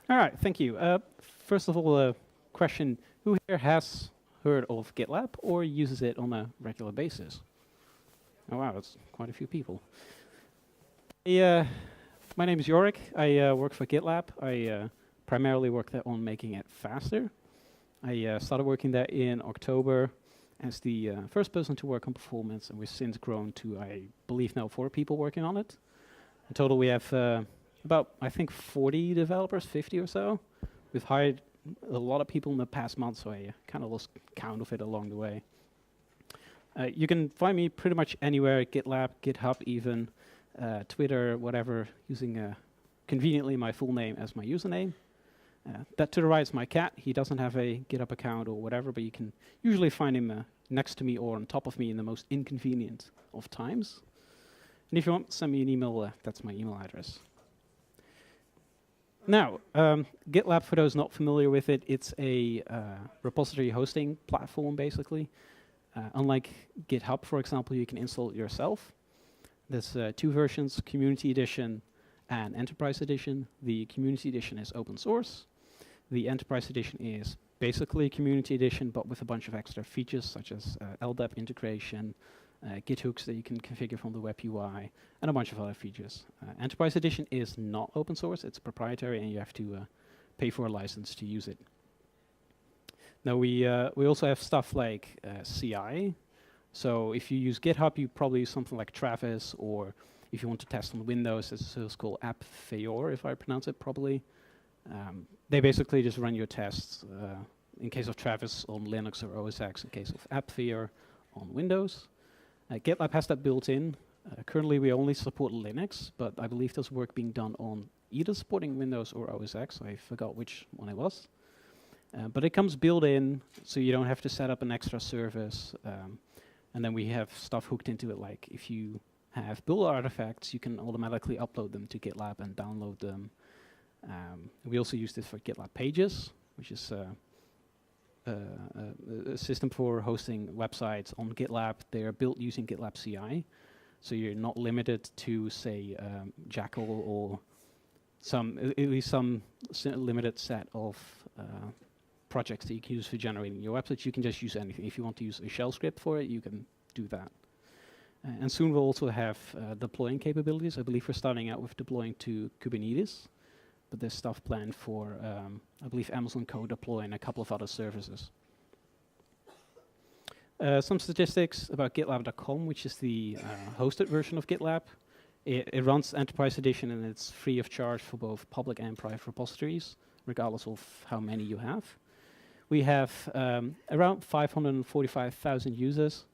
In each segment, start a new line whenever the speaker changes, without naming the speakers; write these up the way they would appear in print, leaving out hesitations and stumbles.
All right, thank you. First of all, a question: who here has heard of GitLab or uses it on a regular basis? Oh wow, that's quite a few people. My name is Yorick. I work for GitLab. I primarily work there on making it faster. I started working there in October as the first person to work on performance, and we've since grown to, I believe now, 4 people working on it. In total, we have about, I think, 40 developers, 50 or so. We've hired a lot of people in the past month, so I kind of lost count of it along the way. You can find me pretty much anywhere, GitLab, GitHub even, Twitter, whatever, using conveniently my full name as my username. That to the right is my cat. He doesn't have a GitHub account or whatever, but you can usually find him next to me or on top of me in the most inconvenient of times. And if you want, send me an email. That's my email address. Now, GitLab, for those not familiar with it, it's a repository hosting platform, basically. Unlike GitHub, for example, you can install it yourself. There's 2 versions, Community Edition and Enterprise Edition. The Community Edition is open source. The Enterprise Edition is basically Community Edition, but with a bunch of extra features, such as LDAP integration, Git hooks that you can configure from the web UI, and a bunch of other features. Enterprise Edition is not open source, it's proprietary, and you have to pay for a license to use it. Now we also have stuff like CI. So if you use GitHub, you probably use something like Travis, or if you want to test on Windows, there's a service called AppFeyor, if I pronounce it properly. They basically just run your tests, in case of Travis on Linux or OS X, in case of AppFeyor on Windows. GitLab has that built in. Currently we only support Linux, but I believe there's work being done on either supporting Windows or OS X. I forgot which one it was. But it comes built in, so you don't have to set up an extra service. And then we have stuff hooked into it, like if you have build artifacts, you can automatically upload them to GitLab and download them. We also use this for GitLab Pages, which is a system for hosting websites on GitLab. They are built using GitLab CI, so you're not limited to, say, Jackal or at least some limited set of projects that you can use for generating your websites. You can just use anything. If you want to use a shell script for it, you can do that. And soon we'll also have deploying capabilities. I believe we're starting out with deploying to Kubernetes, but there's stuff planned for, I believe, Amazon Co-deploy and a couple of other services. Some statistics about GitLab.com, which is the hosted version of GitLab. It runs Enterprise Edition, and it's free of charge for both public and private repositories, regardless of how many you have. We have around 545,000 users,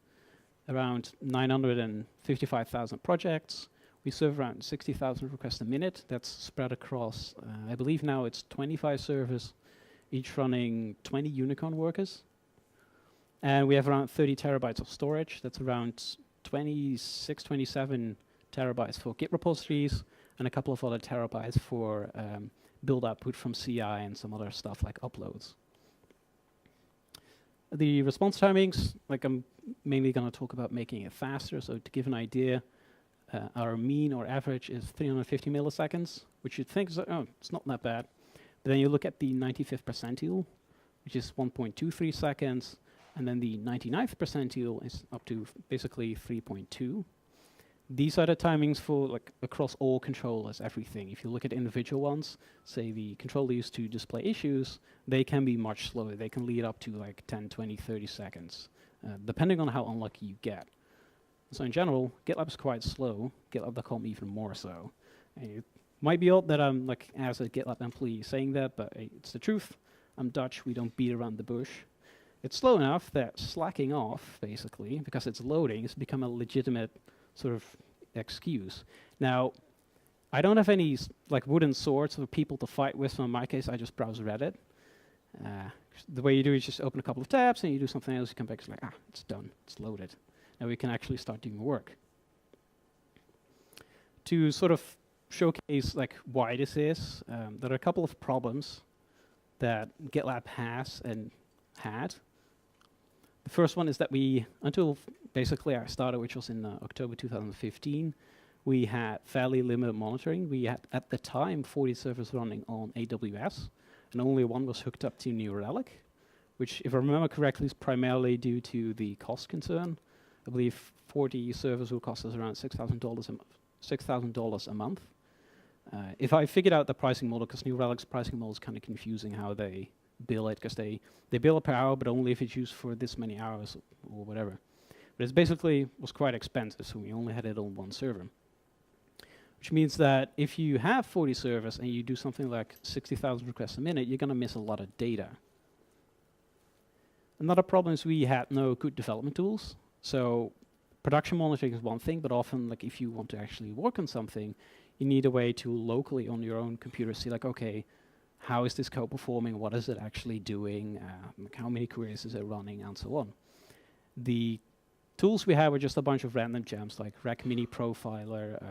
around 955,000 projects. We serve around 60,000 requests a minute. That's spread across, I believe now it's 25 servers, each running 20 Unicorn workers. And we have around 30 terabytes of storage. That's around 26, 27 terabytes for Git repositories, and a couple of other terabytes for build output from CI and some other stuff like uploads. The response timings, like I'm mainly going to talk about making it faster. So to give an idea, our mean or average is 350 milliseconds, which you'd think is, oh, it's not that bad. But then you look at the 95th percentile, which is 1.23 seconds, and then the 99th percentile is up to basically 3.2. These are the timings for like across all controllers, everything. If you look at individual ones, say the controller used to display issues, they can be much slower. They can lead up to like 10, 20, 30 seconds, depending on how unlucky you get. So in general, GitLab is quite slow, GitLab.com even more so. And it might be odd that I'm like as a GitLab employee saying that, but it's the truth. I'm Dutch, we don't beat around the bush. It's slow enough that slacking off, basically, because it's loading, has become a legitimate sort of excuse. Now, I don't have any like wooden swords for people to fight with, so in my case, I just browse Reddit. The way you do is just open a couple of tabs, and you do something else, you come back, it's like, it's done, it's loaded. Now we can actually start doing work. To sort of showcase like why this is, there are a couple of problems that GitLab has and had. The first one is that we, until basically I started, which was in October 2015, we had fairly limited monitoring. We had, at the time, 40 servers running on AWS, and only one was hooked up to New Relic, which, if I remember correctly, is primarily due to the cost concern. I believe 40 servers will cost us around $6,000 a month. If I figured out the pricing model, because New Relic's pricing model is kind of confusing how they bill it, because they bill it per hour, but only if it's used for this many hours or whatever. But it basically was quite expensive, so we only had it on one server. Which means that if you have 40 servers and you do something like 60,000 requests a minute, you're going to miss a lot of data. Another problem is we had no good development tools. So production monitoring is one thing, but often, like, if you want to actually work on something, you need a way to locally on your own computer see, like, okay, how is this code performing? What is it actually doing? Like, how many queries is it running, and so on. The tools we had were just a bunch of random gems like Rec Mini Profiler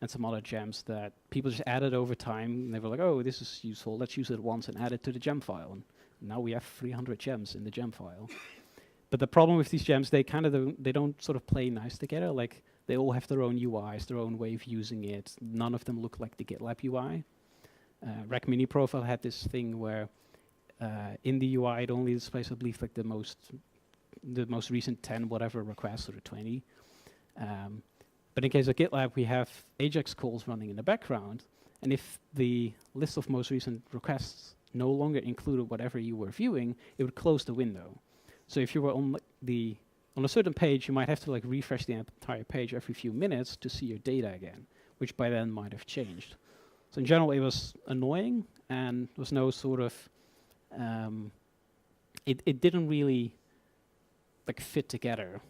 and some other gems that people just added over time. And they were like, oh, this is useful. Let's use it once and add it to the gem file. And now we have 300 gems in the gem file. But the problem with these gems, they don't sort of play nice together. Like, they all have their own UIs, their own way of using it. None of them look like the GitLab UI. Rec Mini Profile had this thing where in the UI it only displays, I believe, like the most recent 10 whatever requests, or 20. But in case of GitLab, we have Ajax calls running in the background, and if the list of most recent requests no longer included whatever you were viewing, it would close the window. So if you were on a certain page, you might have to, like, refresh the entire page every few minutes to see your data again, which by then might have changed. So in general, it was annoying, and there was no sort of it didn't really, like, fit together.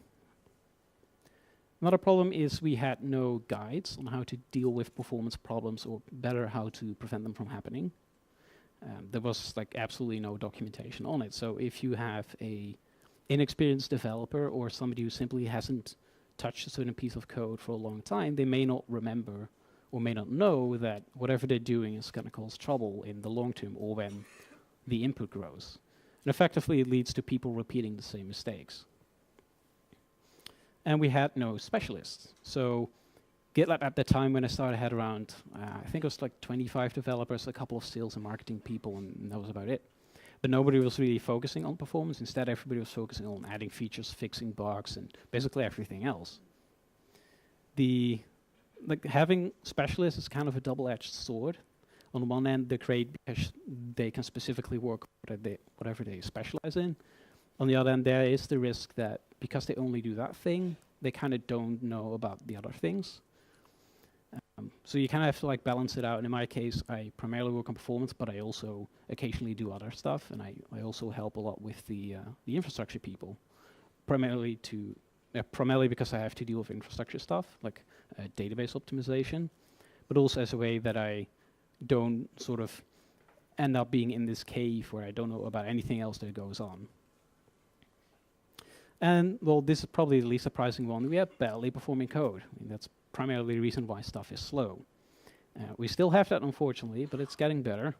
Another problem is we had no guides on how to deal with performance problems, or better, how to prevent them from happening. There was, like, absolutely no documentation on it. So if you have a inexperienced developer or somebody who simply hasn't touched a certain piece of code for a long time, they may not remember or may not know that whatever they're doing is going to cause trouble in the long term, or when the input grows. And effectively, it leads to people repeating the same mistakes. And we had no specialists. So GitLab at the time when I started had around, I think it was like 25 developers, a couple of sales and marketing people, and that was about it. But nobody was really focusing on performance. Instead, everybody was focusing on adding features, fixing bugs, and basically everything else. Having specialists is kind of a double-edged sword. On the one hand, they're great because they can specifically work whatever they specialize in. On the other hand, there is the risk that because they only do that thing, they kind of don't know about the other things. So you kind of have to, like, balance it out. And in my case, I primarily work on performance, but I also occasionally do other stuff, and I also help a lot with the infrastructure people, primarily because I have to deal with infrastructure stuff, like database optimization, but also as a way that I don't sort of end up being in this cave where I don't know about anything else that goes on. And, well, this is probably the least surprising one. We have badly performing code. I mean, that's primarily the reason why stuff is slow. We still have that, unfortunately, but it's getting better.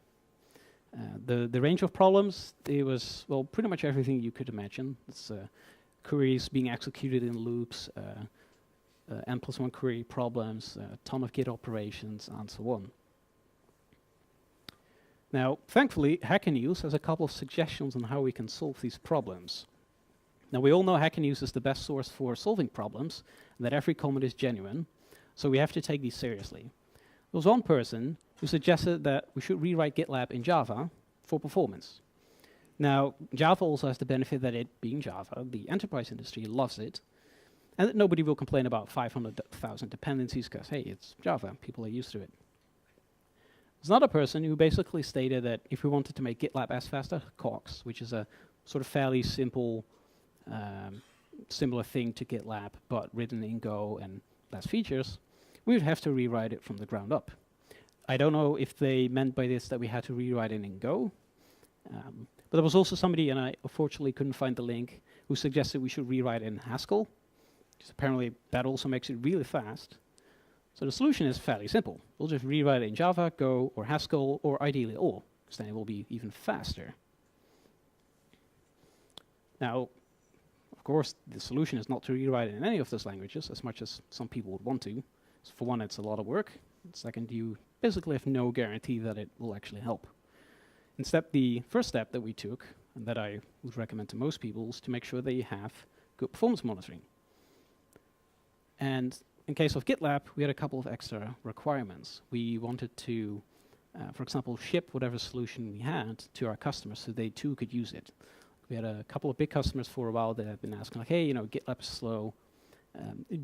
The range of problems, it was, well, pretty much everything you could imagine. It's queries being executed in loops, n+1 query problems, a ton of Git operations, and so on. Now, thankfully, Hacker News has a couple of suggestions on how we can solve these problems. Now, we all know Hacker News is the best source for solving problems, and that every comment is genuine, so we have to take these seriously. There was one person who suggested that we should rewrite GitLab in Java for performance. Now, Java also has the benefit that it being Java, the enterprise industry loves it, and that nobody will complain about 500,000 dependencies because, hey, it's Java, people are used to it. There's another person who basically stated that if we wanted to make GitLab as faster, Cox, which is a sort of fairly simple, similar thing to GitLab, but written in Go and less features, we would have to rewrite it from the ground up. I don't know if they meant by this that we had to rewrite it in Go, but there was also somebody, and I unfortunately couldn't find the link, who suggested we should rewrite it in Haskell, because apparently that also makes it really fast. So the solution is fairly simple. We'll just rewrite it in Java, Go, or Haskell, or ideally all, because then it will be even faster. Now, of course, the solution is not to rewrite it in any of those languages, as much as some people would want to. So for one, it's a lot of work. Second, you basically have no guarantee that it will actually help. Instead, the first step that we took, and that I would recommend to most people, is to make sure that you have good performance monitoring. And in case of GitLab, we had a couple of extra requirements. We wanted to, for example, ship whatever solution we had to our customers so they too could use it. We had a couple of big customers for a while that have been asking, like, hey, GitLab is slow.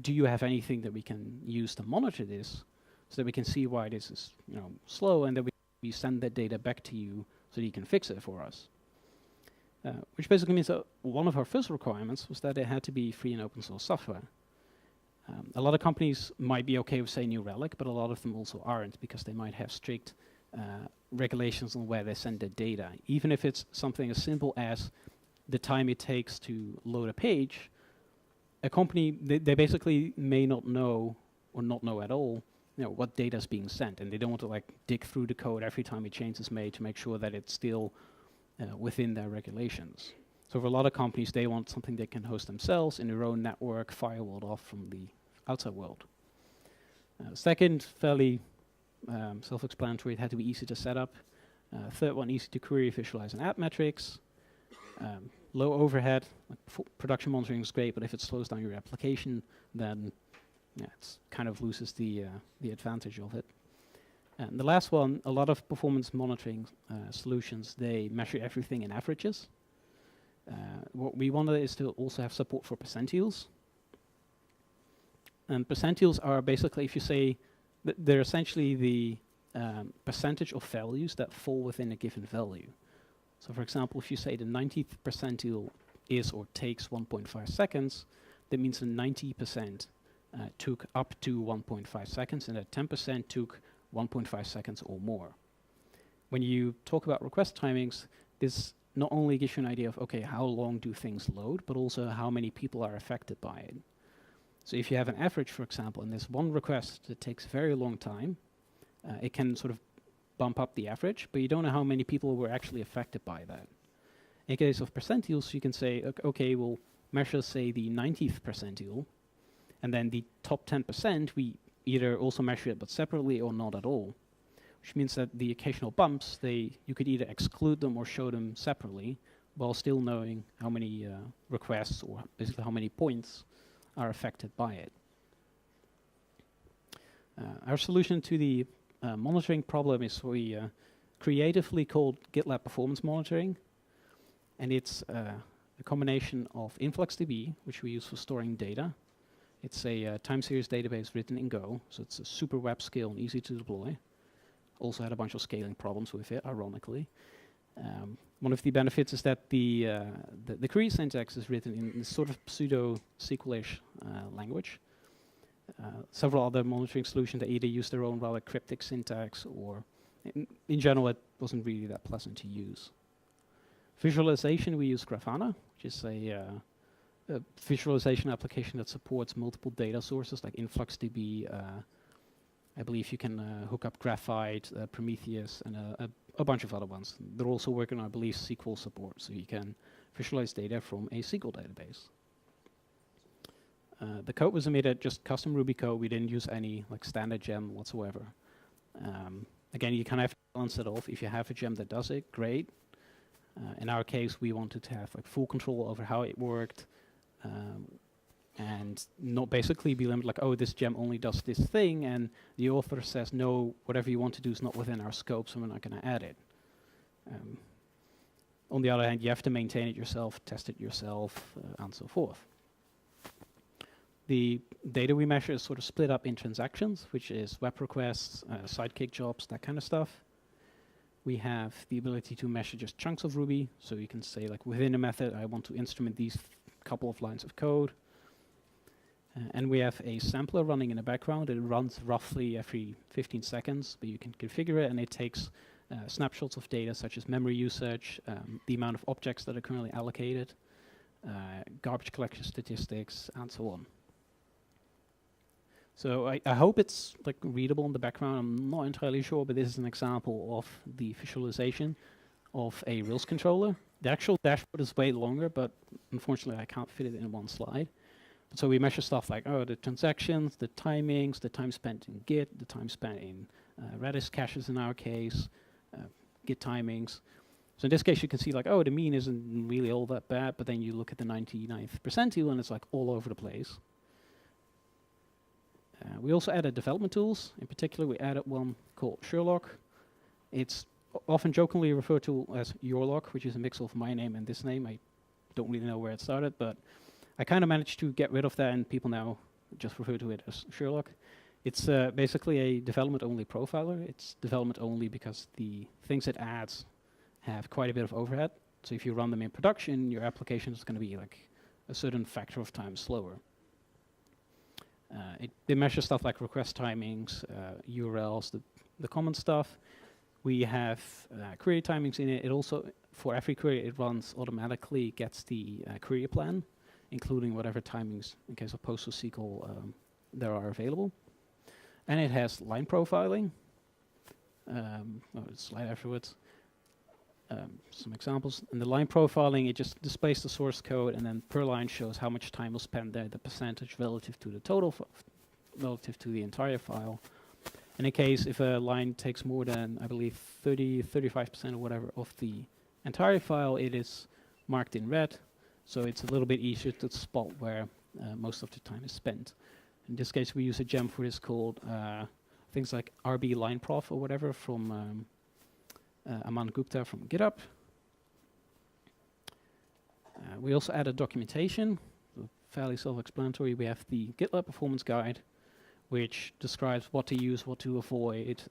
Do you have anything that we can use to monitor this so that we can see why this is slow, and that we send that data back to you so that you can fix it for us? Which basically means that one of our first requirements was that it had to be free and open source software. A lot of companies might be okay with, say, New Relic, but a lot of them also aren't, because they might have strict regulations on where they send their data. Even if it's something as simple as the time it takes to load a page, a company, they basically may not know, or not know at all, what data is being sent, and they don't want to dig through the code every time a change is made to make sure that it's still within their regulations. So for a lot of companies, they want something they can host themselves in their own network, firewalled off from the outside world. Second, fairly self-explanatory, it had to be easy to set up. Third one, easy to query, visualize, and add metrics. Low overhead. Production monitoring is great, but if it slows down your application, then it kind of loses the advantage of it. And the last one, a lot of performance monitoring solutions, they measure everything in averages. What we wanted is to also have support for percentiles. And percentiles are basically, if you say, they're essentially the percentage of values that fall within a given value. So for example, if you say the 90th percentile is or takes 1.5 seconds, that means the 90% took up to 1.5 seconds, and that 10% took 1.5 seconds or more. When you talk about request timings, this not only gives you an idea of, okay, how long do things load, but also how many people are affected by it. So if you have an average, for example, and there's one request that takes a very long time, it can sort of bump up the average, but you don't know how many people were actually affected by that. In case of percentiles, you can say, okay, we'll measure, say, the 90th percentile, and then the top 10%, we either also measure it but separately or not at all, which means that the occasional bumps, you could either exclude them or show them separately, while still knowing how many requests, or basically how many points, are affected by it. Our solution to the monitoring problem is we creatively called GitLab Performance Monitoring, and it's a combination of InfluxDB, which we use for storing data. It's a time series database written in Go, so it's a super web scale and easy to deploy. Also had a bunch of scaling problems with it, ironically. One of the benefits is that the query syntax is written in this sort of pseudo-SQL-ish language. Several other monitoring solutions that either use their own rather cryptic syntax, or in general it wasn't really that pleasant to use. Visualization, we use Grafana, which is a visualization application that supports multiple data sources like InfluxDB. I believe you can hook up Graphite, Prometheus, and a bunch of other ones. They're also working on, I believe, SQL support, so you can visualize data from a SQL database. The code was made at just custom Ruby code. We didn't use any standard gem whatsoever. Again, you kind of have to balance it off. If you have a gem that does it, great. In our case, we wanted to have full control over how it worked, and not basically be limited, oh, this gem only does this thing, and the author says, no, whatever you want to do is not within our scope, so we're not going to add it. On the other hand, you have to maintain it yourself, test it yourself, and so forth. The data we measure is sort of split up in transactions, which is web requests, Sidekick jobs, that kind of stuff. We have the ability to measure just chunks of Ruby, so you can say, within a method, I want to instrument these couple of lines of code. And we have a sampler running in the background. It runs roughly every 15 seconds, but you can configure it, and it takes snapshots of data such as memory usage, the amount of objects that are currently allocated, garbage collection statistics, and so on. So I hope it's readable in the background. I'm not entirely sure, but this is an example of the visualization of a Rails controller. The actual dashboard is way longer, but unfortunately I can't fit it in one slide. So we measure stuff like, the transactions, the timings, the time spent in Git, the time spent in Redis caches in our case, Git timings. So in this case, you can see like, the mean isn't really all that bad, but then you look at the 99th percentile and it's like all over the place. We also added development tools. In particular, we added one called Sherlock. It's often jokingly referred to as Yorick, which is a mix of my name and this name. I don't really know where it started, but I kind of managed to get rid of that, and people now just refer to it as Sherlock. It's basically a development-only profiler. It's development-only because the things it adds have quite a bit of overhead. So if you run them in production, your application is going to be like a certain factor of time slower. They measure stuff like request timings, URLs, the common stuff. We have query timings in it. It also, for every query it runs, automatically gets the query plan, including whatever timings, in case of PostgreSQL, there are available. And it has line profiling. Slide afterwards. Some examples. In the line profiling, it just displays the source code, and then per line shows how much time was spent there, the percentage relative to the total, relative to the entire file. In a case, if a line takes more than, I believe, 35% or whatever of the entire file, it is marked in red. So it's a little bit easier to spot where most of the time is spent. In this case, we use a gem for this called things like RB line prof or whatever from Aman Gupta from GitHub. We also added documentation, fairly self-explanatory. We have the GitLab performance guide, which describes what to use, what to avoid,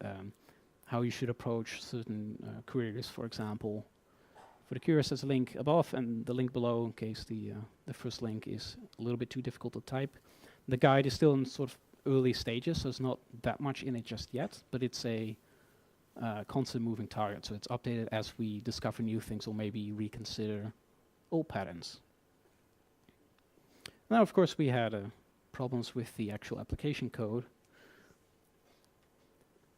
how you should approach certain queries, for example. For the curious, there's a link above and the link below in case the first link is a little bit too difficult to type. The guide is still in sort of early stages, so there's not that much in it just yet, but it's a constant moving target, so it's updated as we discover new things or maybe reconsider old patterns. Now, of course, we had problems with the actual application code.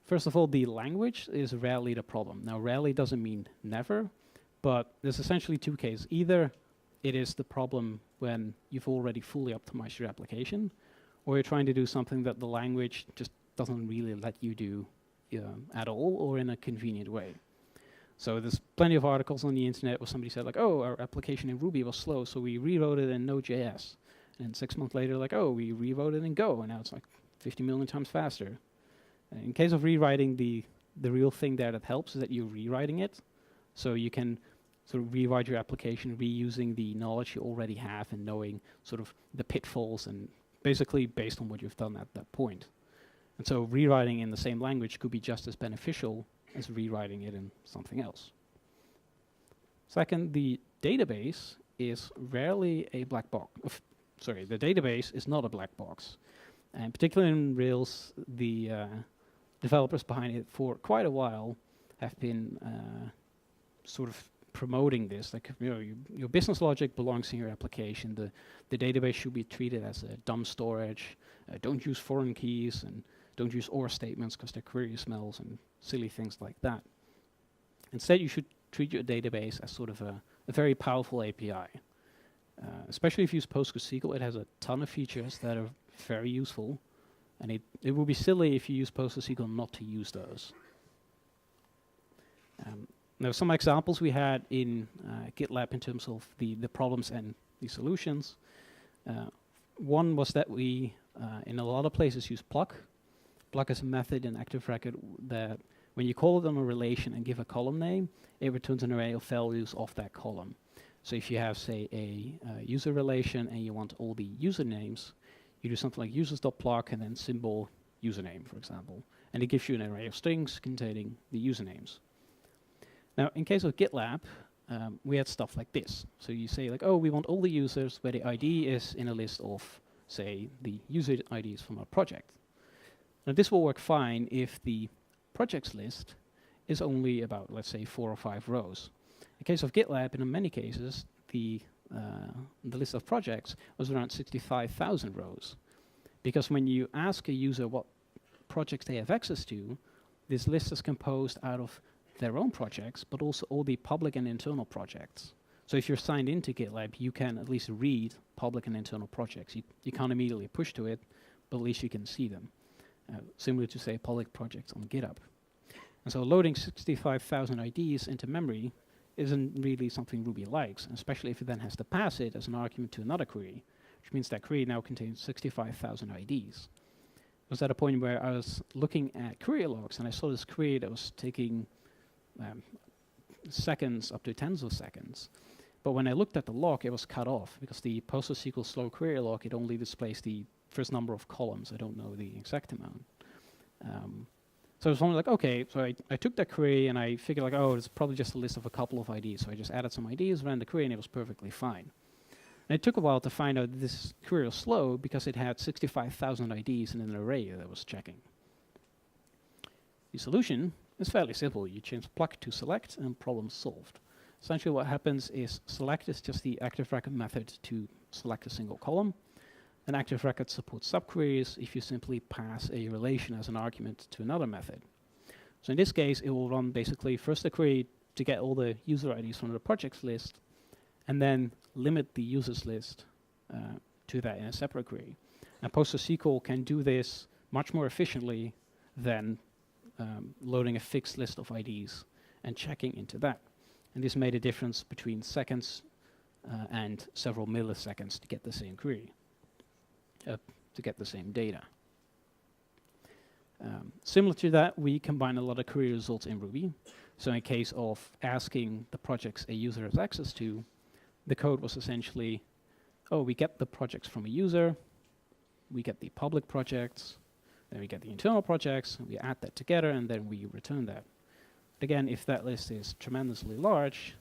First of all, the language is rarely the problem. Now, rarely doesn't mean never, but there's essentially two cases. Either it is the problem when you've already fully optimized your application, or you're trying to do something that the language just doesn't really let you do at all or in a convenient way. So there's plenty of articles on the internet where somebody said like, our application in Ruby was slow, so we rewrote it in Node.js. And 6 months later, like, we rewrote it in Go, and now it's like 50 million times faster. In case of rewriting, the real thing there that helps is that you're rewriting it. So you can sort of rewrite your application reusing the knowledge you already have and knowing sort of the pitfalls and basically based on what you've done at that point. And so rewriting in the same language could be just as beneficial as rewriting it in something else. Second, the database is rarely a black box. The database is not a black box. And particularly in Rails, the developers behind it for quite a while have been sort of promoting this. Like, your business logic belongs in your application. The database should be treated as a dumb storage. Don't use foreign keys and don't use OR statements because they're query smells and silly things like that. Instead, you should treat your database as sort of a very powerful API. Especially if you use PostgreSQL, it has a ton of features that are very useful, and it would be silly if you use PostgreSQL not to use those. Now, some examples we had in GitLab in terms of the problems and the solutions. One was that we, in a lot of places, use pluck. Pluck is a method in Active Record that when you call it on a relation and give a column name, it returns an array of values of that column. So if you have, say, a user relation and you want all the usernames, you do something like users.pluck and then symbol username, for example. And it gives you an array of strings containing the usernames. Now, in case of GitLab, we had stuff like this. So you say, like, we want all the users where the ID is in a list of, say, the user IDs from our project. Now, this will work fine if the projects list is only about, let's say, 4 or 5 rows. In case of GitLab, in many cases, the list of projects was around 65,000 rows. Because when you ask a user what projects they have access to, this list is composed out of their own projects, but also all the public and internal projects. So if you're signed into GitLab, you can at least read public and internal projects. You can't immediately push to it, but at least you can see them. Similar to, say, public projects on GitHub. And so loading 65,000 IDs into memory isn't really something Ruby likes, especially if it then has to pass it as an argument to another query, which means that query now contains 65,000 IDs. I was at a point where I was looking at query logs, and I saw this query that was taking seconds up to tens of seconds. But when I looked at the log, it was cut off, because the PostgreSQL slow query log, it only displays the first number of columns. I don't know the exact amount. So I was only like, okay, so I took that query and I figured like, oh, it's probably just a list of a couple of IDs. So I just added some IDs, ran the query, and it was perfectly fine. And it took a while to find out this query was slow because it had 65,000 IDs in an array that I was checking. The solution is fairly simple. You change pluck to select and problem solved. Essentially what happens is select is just the active record method to select a single column. An active record supports subqueries if you simply pass a relation as an argument to another method. So in this case, it will run basically first a query to get all the user IDs from the projects list, and then limit the users list to that in a separate query. And PostgreSQL can do this much more efficiently than loading a fixed list of IDs and checking into that. And this made a difference between seconds and several milliseconds to get the same query. To get the same data. Similar to that, we combine a lot of query results in Ruby. So in case of asking the projects a user has access to, the code was essentially, oh, we get the projects from a user, we get the public projects, then we get the internal projects, we add that together, and then we return that. But again, if that list is tremendously large,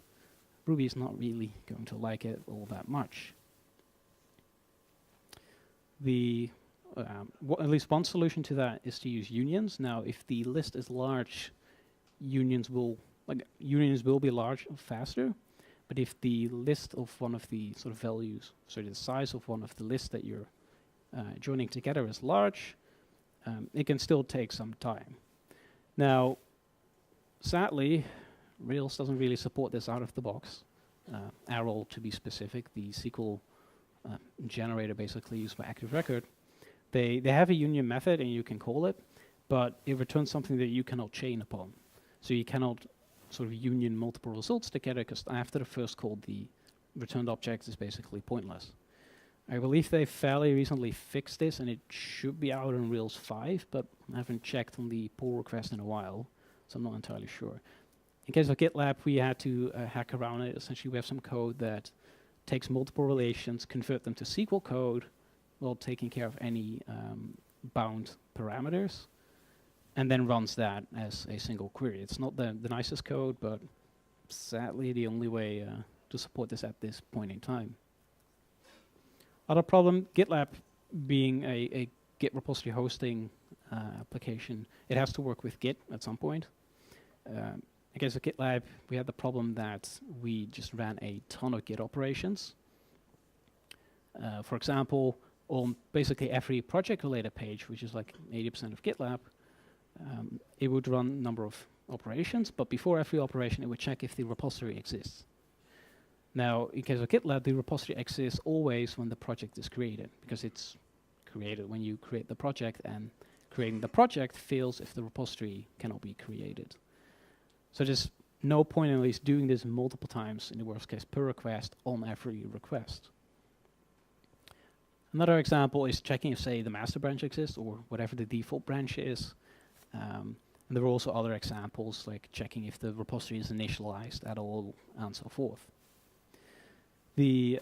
Ruby is not really going to like it all that much. At least one solution to that is to use unions. Now, if the list is large, unions will be large faster. But if the list of one of the sort of values, so the size of one of the lists that you're joining together is large, it can still take some time. Now, sadly, Rails doesn't really support this out of the box. Arrow, to be specific, the SQL generator basically used by Active Record. They have a union method and you can call it, but it returns something that you cannot chain upon. So you cannot sort of union multiple results together, because after the first call, the returned object is basically pointless. I believe they fairly recently fixed this, and it should be out in Rails 5, but I haven't checked on the pull request in a while, so I'm not entirely sure. In case of GitLab, we had to hack around it. Essentially, we have some code that takes multiple relations, convert them to SQL code, while taking care of any bound parameters, and then runs that as a single query. It's not the nicest code, but sadly the only way to support this at this point in time. Other problem, GitLab being a Git repository hosting application, it has to work with Git at some point. I guess at GitLab, we had the problem that we just ran a ton of Git operations. For example, on basically every project-related page, which is like 80% of GitLab, it would run a number of operations, but before every operation, it would check if the repository exists. Now, in case of GitLab, the repository exists always when the project is created, because it's created when you create the project, and creating the project fails if the repository cannot be created. So there's no point in at least doing this multiple times, in the worst case per request, on every request. Another example is checking if, say, the master branch exists, or whatever the default branch is. And there are also other examples, like checking if the repository is initialized at all, and so forth. The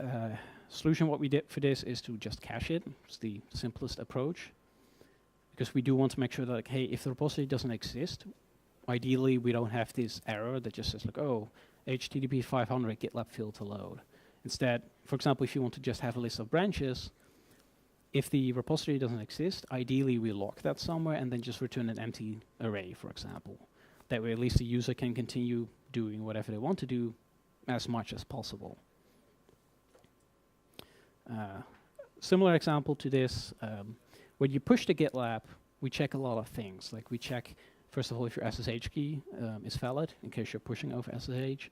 solution, what we did for this, is to just cache it. It's the simplest approach, because we do want to make sure that, like, hey, if the repository doesn't exist, ideally we don't have this error that just says, like, oh, HTTP 500 GitLab failed to load. Instead, for example, if you want to just have a list of branches, if the repository doesn't exist, ideally we lock that somewhere and then just return an empty array, for example. That way at least the user can continue doing whatever they want to do as much as possible. Similar example to this, when you push to GitLab, we check a lot of things. Like we check, first of all, if your SSH key is valid, in case you're pushing over SSH.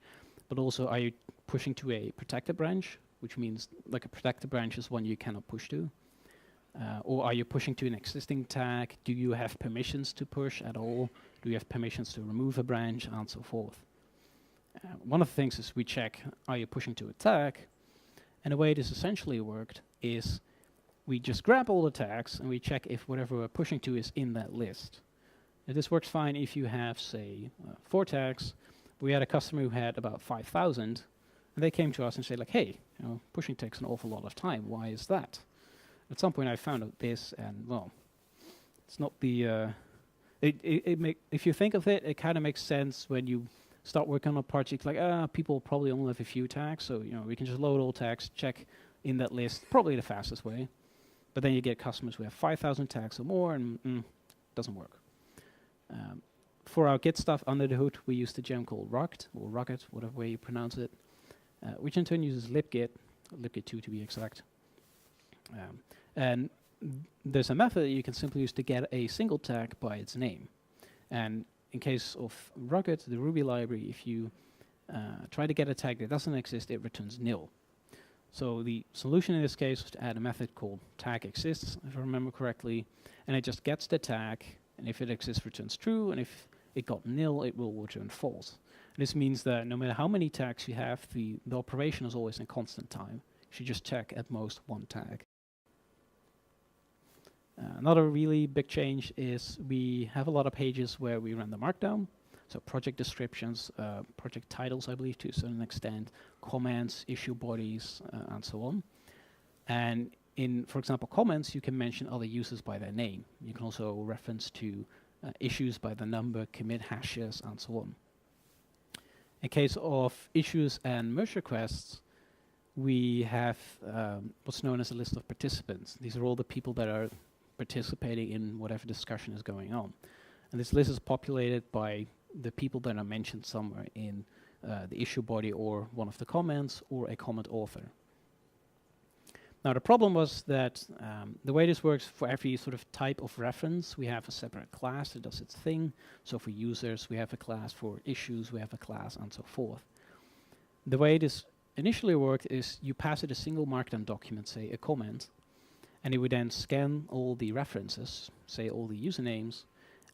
but also are you pushing to a protected branch, which means like a protected branch is one you cannot push to. Or are you pushing to an existing tag? Do you have permissions to push at all? Do you have permissions to remove a branch, and so forth? One of the things is we check, are you pushing to a tag? And the way this essentially worked is we just grab all the tags and we check if whatever we're pushing to is in that list. Now this works fine if you have, say, 4 tags. We had a customer who had about 5,000, and they came to us and said, like, hey, pushing takes an awful lot of time. Why is that? At some point I found out this, and well, it's not the... if you think of it, it kind of makes sense when you start working on a project like, people probably only have a few tags, so we can just load all tags, check in that list, probably the fastest way. But then you get customers who have 5,000 tags or more, and it doesn't work. For our Git stuff under the hood, we used a gem called Rocket, or Rocket, whatever way you pronounce it, which in turn uses libgit, libgit2 to be exact. And there's a method that you can simply use to get a single tag by its name. And in case of Rocket, the Ruby library, if you try to get a tag that doesn't exist, it returns nil. So the solution in this case was to add a method called tag exists, if I remember correctly, and it just gets the tag, and if it exists, returns true, and if it got nil, it will return false. And this means that no matter how many tags you have, the operation is always in constant time. You should just check at most 1 tag. Another really big change is we have a lot of pages where we render markdown. So project descriptions, project titles, I believe, to a certain extent, comments, issue bodies, and so on. And in, for example, comments, you can mention other users by their name. You can also reference to issues by the number, commit hashes, and so on. In case of issues and merge requests, we have what's known as a list of participants. These are all the people that are participating in whatever discussion is going on. And this list is populated by the people that are mentioned somewhere in the issue body or one of the comments or a comment author. Now the problem was that the way this works, for every sort of type of reference, we have a separate class that does its thing. So for users, we have a class. For issues, we have a class, and so forth. The way this initially worked is you pass it a single markdown document, say a comment, and it would then scan all the references, say all the usernames,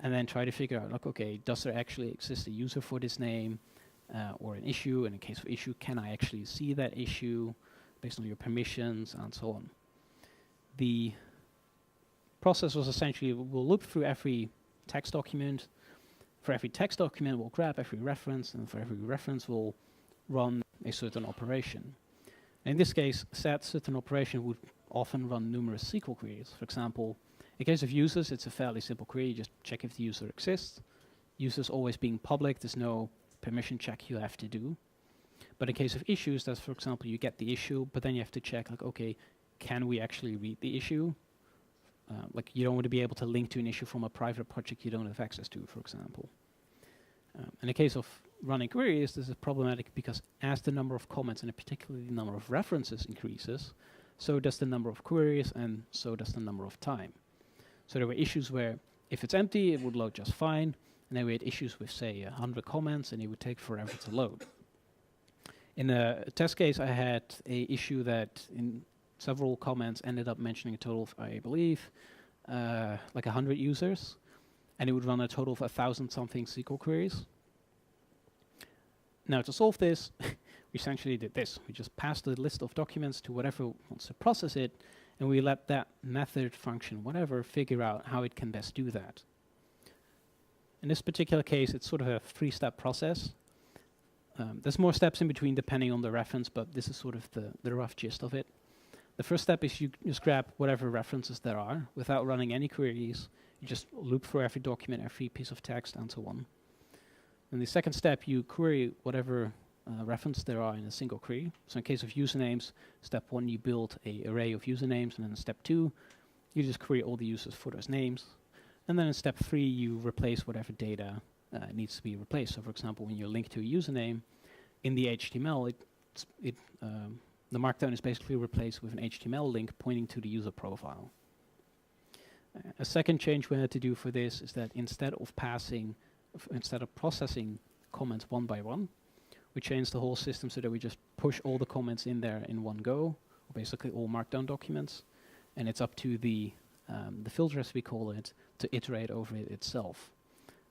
and then try to figure out, like, okay, does there actually exist a user for this name or an issue? In the case of issue, can I actually see that issue based on your permissions and so on? The process was essentially, we'll loop through every text document. For every text document, we'll grab every reference, and for every reference, we'll run a certain operation. In this case, that certain operation would often run numerous SQL queries. For example, in case of users, it's a fairly simple query. You just check if the user exists. Users always being public, there's no permission check you have to do. But in case of issues, that's, for example, you get the issue, but then you have to check, like, okay, can we actually read the issue? Like, you don't want to be able to link to an issue from a private project you don't have access to, for example. In the case of running queries, this is problematic because as the number of comments and particularly the number of references increases, so does the number of queries and so does the number of time. So there were issues where if it's empty, it would load just fine. And then we had issues with, say, 100 comments, and it would take forever to load. In a test case, I had a issue that in several comments ended up mentioning a total of, I believe, like 100 users. And it would run a total of 1,000-something SQL queries. Now, to solve this, we essentially did this. We just passed the list of documents to whatever wants to process it, and we let that method, function, whatever, figure out how it can best do that. In this particular case, it's sort of a 3-step process. There's more steps in between depending on the reference, but this is sort of the rough gist of it. The first step is you just grab whatever references there are without running any queries. You just loop through every document, every piece of text, and so on. In the second step, you query whatever reference there are in a single query. So in case of usernames, step 1, you build an array of usernames, and then in step 2, you just query all the users for those names. And then in step 3, you replace whatever data needs to be replaced. So for example, when you link to a username, in the HTML, the markdown is basically replaced with an HTML link pointing to the user profile. A second change we had to do for this is that instead of processing comments one by one, We changed the whole system so that we just push all the comments in there in one go, or basically all markdown documents, and it's up to the filter, as we call it, to iterate over it itself.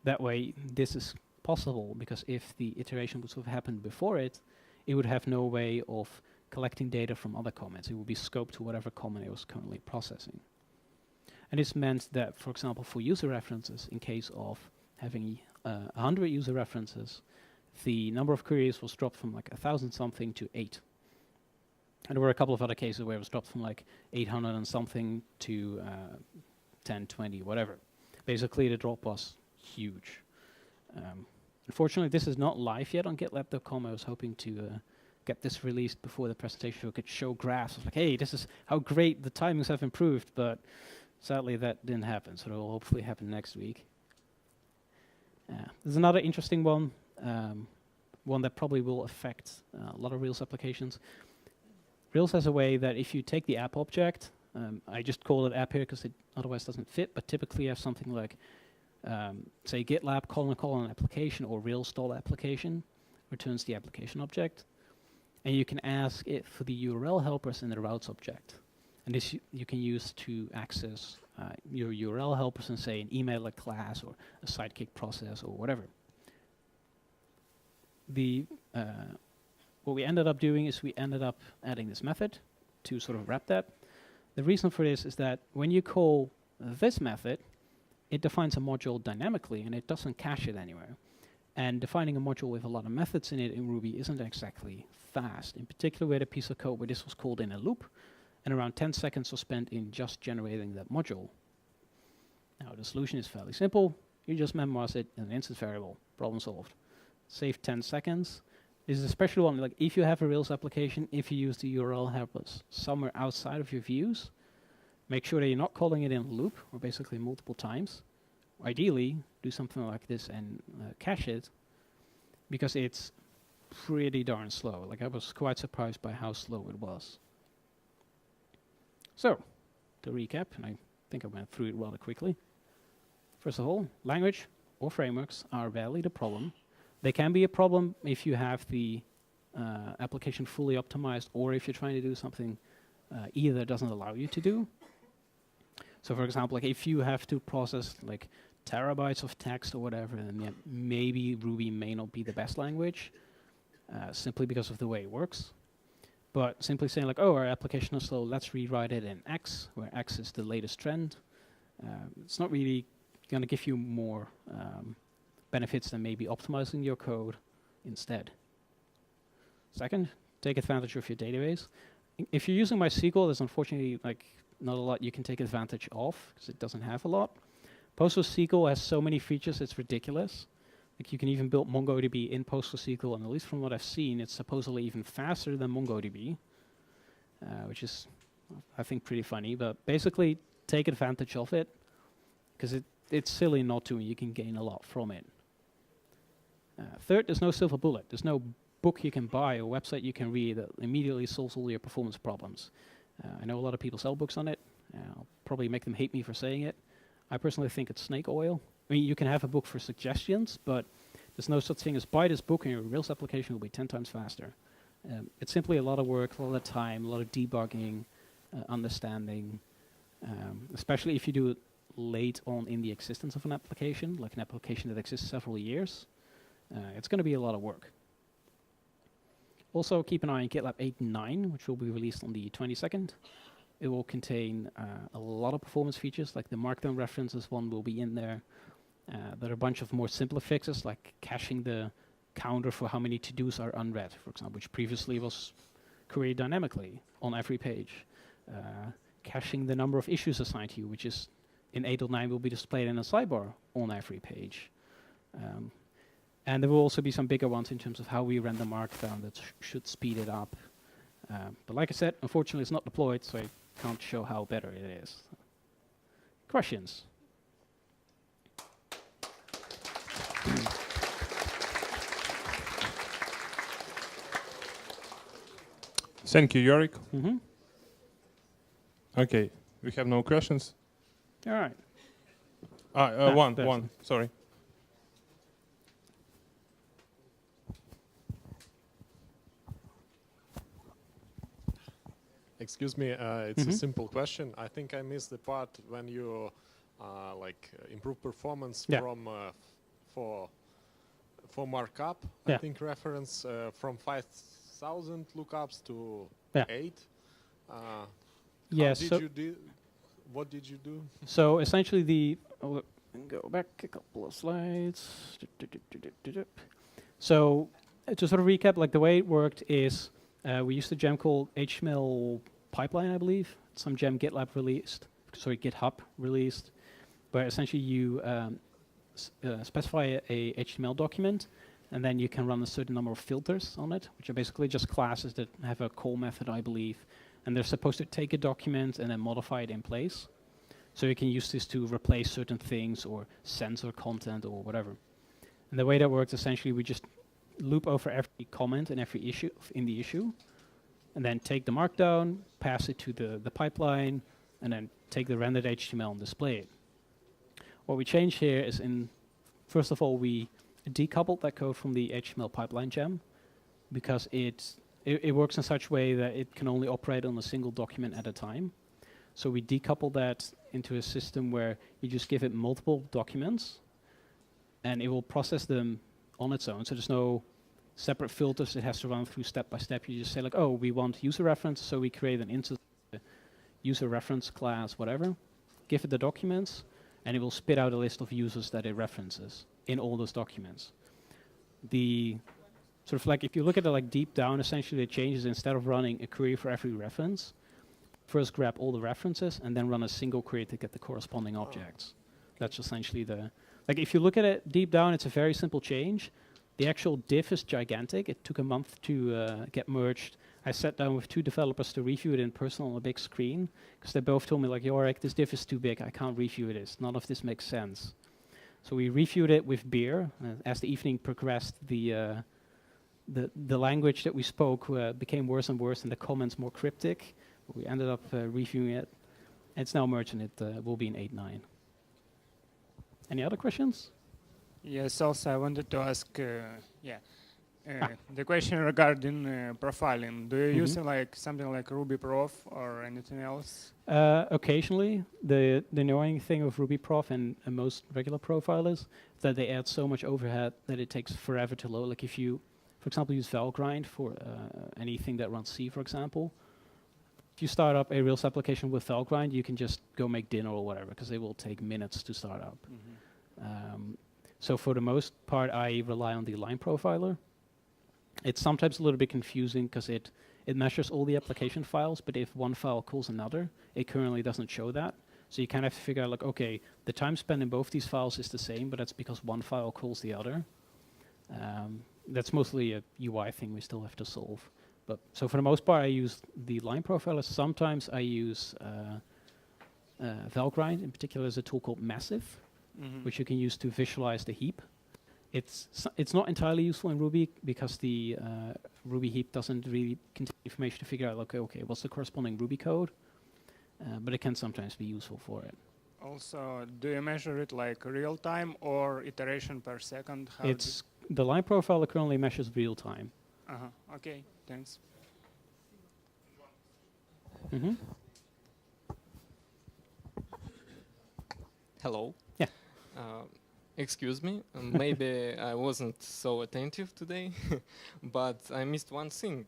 That way, this is possible because if the iteration would have happened before it, it would have no way of collecting data from other comments. It would be scoped to whatever comment it was currently processing. And this meant that, for example, for user references, in case of having 100 user references, the number of queries was dropped from like 1,000 something to 8. And there were a couple of other cases where it was dropped from like 800 and something to 10, 20, whatever. Basically, the drop was huge. Unfortunately, this is not live yet on GitLab.com. I was hoping to get this released before the presentation so we could show graphs of like, hey, this is how great the timings have improved, but sadly that didn't happen, so it will hopefully happen next week. There's another interesting one, one that probably will affect a lot of Rails applications. Rails has a way that if you take the app object, I just call it app here because it otherwise doesn't fit, but typically you have something like, say GitLab : application or Rails stall application returns the application object. And you can ask it for the URL helpers in the routes object. And this you can use to access your URL helpers and say an emailer class or a sidekick process or whatever. What we ended up doing is we ended up adding this method to sort of wrap that. The reason for this is that when you call this method, it defines a module dynamically and it doesn't cache it anywhere. And defining a module with a lot of methods in it in Ruby isn't exactly fast. In particular, we had a piece of code where this was called in a loop, and around 10 seconds was spent in just generating that module. Now, the solution is fairly simple. You just memorize it in an instance variable. Problem solved. Save 10 seconds. This is especially one, like if you have a Rails application, if you use the URL helpers somewhere outside of your views, make sure that you're not calling it in a loop, or basically multiple times. Ideally, do something like this and cache it, because it's pretty darn slow. Like I was quite surprised by how slow it was. So, to recap, and I think I went through it rather quickly. First of all, language or frameworks are rarely the problem. They can be a problem if you have the application fully optimized, or if you're trying to do something either doesn't allow you to do. So for example, like if you have to process like terabytes of text or whatever, then yeah, maybe Ruby may not be the best language, simply because of the way it works. But simply saying like, oh, our application is slow, let's rewrite it in X, where X is the latest trend. It's not really going to give you more benefits than maybe optimizing your code instead. Second, take advantage of your database. If you're using MySQL, there's unfortunately like not a lot you can take advantage of because it doesn't have a lot. PostgreSQL has so many features, it's ridiculous. Like you can even build MongoDB in PostgreSQL, and at least from what I've seen, it's supposedly even faster than MongoDB, which is, I think, pretty funny. But basically, take advantage of it because it's silly not to, and you can gain a lot from it. Third, there's no silver bullet. There's no book you can buy or website you can read that immediately solves all your performance problems. I know a lot of people sell books on it. I'll probably make them hate me for saying it. I personally think it's snake oil. I mean, you can have a book for suggestions, but there's no such thing as buy this book and your Rails application will be 10 times faster. It's simply a lot of work, a lot of time, a lot of debugging, understanding, especially if you do it late on in the existence of an application, like an application that exists several years. It's going to be a lot of work. Also, keep an eye on GitLab 8 and 9, which will be released on the 22nd. It will contain a lot of performance features, like the markdown references one will be in there. There are a bunch of more simpler fixes, like caching the counter for how many to-dos are unread, for example, which previously was queried dynamically on every page. Caching the number of issues assigned to you, which is in 8.9 will be displayed in a sidebar on every page. And there will also be some bigger ones in terms of how we render markdown that should speed it up. But like I said, unfortunately it's not deployed, so I can't show how better it is. Questions?
Thank you, Yorick.
Mm-hmm.
Okay, we have no questions.
All right.
One, sorry. Excuse me, it's a simple question. I think I missed the part when you improve performance from for markup. I think reference from 5,000 lookups to 8. What did you do?
So essentially, go back a couple of slides. So to sort of recap, like the way it worked is we used a gem called HTML pipeline, I believe. Some gem GitHub released, where essentially you specify a HTML document, and then you can run a certain number of filters on it, which are basically just classes that have a call method, I believe. And they're supposed to take a document and then modify it in place. So you can use this to replace certain things or censor content or whatever. And the way that works, essentially, we just loop over every comment and every issue in the issue, and then take the markdown, pass it to the pipeline, and then take the rendered HTML and display it. What we changed here is first of all, we decoupled that code from the HTML pipeline gem, because it works in such a way that it can only operate on a single document at a time. So we decouple that into a system where you just give it multiple documents, and it will process them on its own. So there's no separate filters it has to run through step by step. You just say like, oh, we want user reference, so we create an instance, user reference class, whatever, give it the documents, and it will spit out a list of users that it references in all those documents. The sort of like, if you look at it like deep down, essentially the changes, instead of running a query for every reference, first grab all the references and then run a single query to get the corresponding objects. That's essentially like if you look at it deep down, it's a very simple change. The actual diff is gigantic. It took a month to get merged. I sat down with 2 developers to review it in person on a big screen, because they both told me like, Yorick, this diff is too big. I can't review this. None of this makes sense. So we reviewed it with beer. As the evening progressed, the language that we spoke became worse and worse, and the comments more cryptic. We ended up reviewing it. It's now merged, and it will be in 8.9. Any other questions?
Yes, also I wanted to ask, the question regarding profiling. Do you use like something like RubyProf or anything else?
Occasionally. The annoying thing with RubyProf and most regular profilers, that they add so much overhead that it takes forever to load. Like if you, for example, use Valgrind for anything that runs C, for example, if you start up a Rails application with Valgrind, you can just go make dinner or whatever, because it will take minutes to start up. So for the most part, I rely on the line profiler. It's sometimes a little bit confusing, because it measures all the application files, but if one file calls another, it currently doesn't show that. So you kind of have to figure out, like, okay, the time spent in both these files is the same, but that's because one file calls the other. That's mostly a UI thing we still have to solve. But so for the most part, I use the line profiler. Sometimes I use Valgrind. In particular, there's a tool called Massive, which you can use to visualize the heap. It's not entirely useful in Ruby, because the Ruby heap doesn't really contain information to figure out, like, okay, what's the corresponding Ruby code? But it can sometimes be useful for it.
Also, do you measure it like real time or iteration per second?
The line profiler currently measures real time.
Okay, thanks.
Hello.
Yeah.
Excuse me, maybe I wasn't so attentive today, but I missed one thing.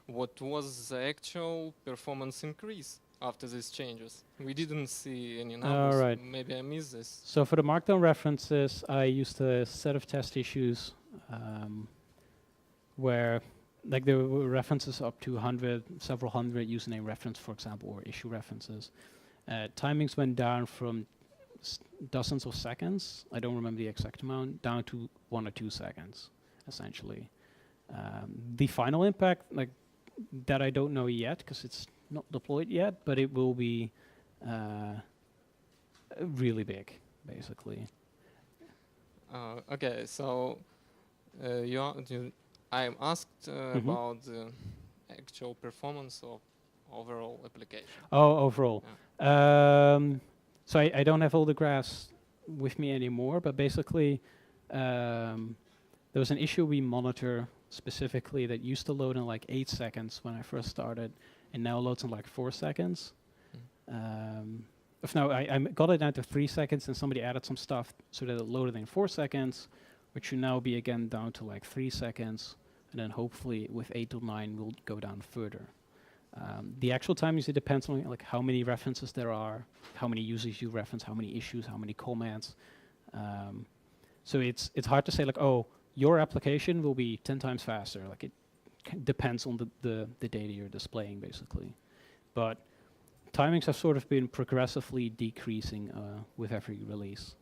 What was the actual performance increase after these changes? We didn't see any numbers.
Right.
Maybe I missed this.
So for the Markdown references, I used a set of test issues where like there were references up to several hundred username reference, for example, or issue references. Timings went down from dozens of seconds, I don't remember the exact amount, down to 1 or 2 seconds, essentially. The final impact, like that, I don't know yet, because it's not deployed yet, but it will be really big, basically.
Okay, so I'm asked about the actual performance of overall application.
Oh, overall. Yeah. So I don't have all the graphs with me anymore, but basically there was an issue we monitor specifically that used to load in like 8 seconds when I first started, and now loads in like 4 seconds. No, I got it down to 3 seconds, and somebody added some stuff so that it loaded in 4 seconds, which should now be again down to like 3 seconds, and then hopefully with 8.9 we'll go down further. The actual time usually depends on like how many references there are, how many users you reference, how many issues, how many comments. So it's hard to say like, oh, your application will be 10 times faster. Like it depends on the data you're displaying basically. But timings have sort of been progressively decreasing with every release.